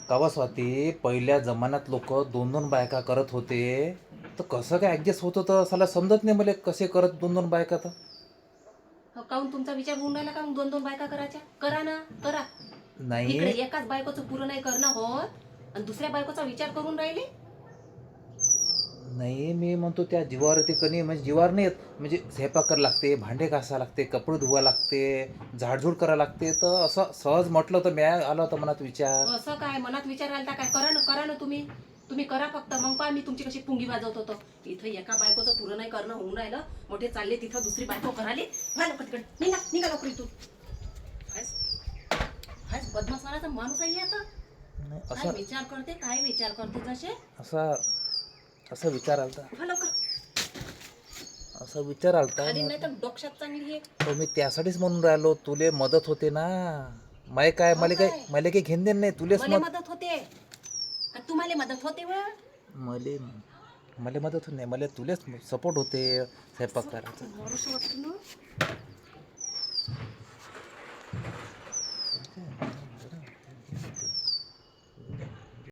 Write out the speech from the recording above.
कावा स्वाती, पहिल्या जमान्यात लोक दोन दोन बायका करत होते. तर कसं काय ऍडजस्ट होत होतं साला समजत नाही मला, कसे करत दोन दोन बायका तर. हो, काहून तुमचा विचार होऊन राहिला का मग दोन दोन बायका करायच्या? करा ना, करा. इकडे नाही एकाच बायकोचं पुरं नाही करणं होत आणि दुसऱ्या बायकोचा विचार करून राहिले. नाही, मी म्हणतो त्या जीवावर येते कणी, म्हणजे जीवावर नाही येत, म्हणजे स्वयंपाक करायला लागते, भांडे घासा लागते, कपडे धुवा लागते, झाडझूड करा लागते, तर असं सहज म्हटलं तर मी आला होता मनात विचार. असं काय मनात विचार आलता काय? करा ना तुम्ही. तुम्ही करा फक्त, मग पहा मी तुमची कशी पुंगी वाजवत होतो. इथं एका बायकोचं पुरं नाही करणं होऊन राहिलं, मोठे चालले तिथं दुसरी बायको कराले. व्हा लवकर तिकडे, निघा लवकर इथून. हायच हायच बदमाशपणाचा माणूस आहे आता. नाही, काय विचार करते जसे. असा असा विचार आलता. व्हा लवकर. असा विचार आलता खाली मी नाही म्हटलं, तर डोक्यात चांगली आहे. हो मी त्यासाठीच म्हणून राहिलो, तुले मदत होते ना. माय काय, हो काय? मला काही घेण देण नाही, तुलेच मला मत. मदत होते का तुम्हाला मदत होते? व मले मला मदत होत नाही, मला तुलेच सपोर्ट होते स्वयंपाक करायचा. वाटतं ना.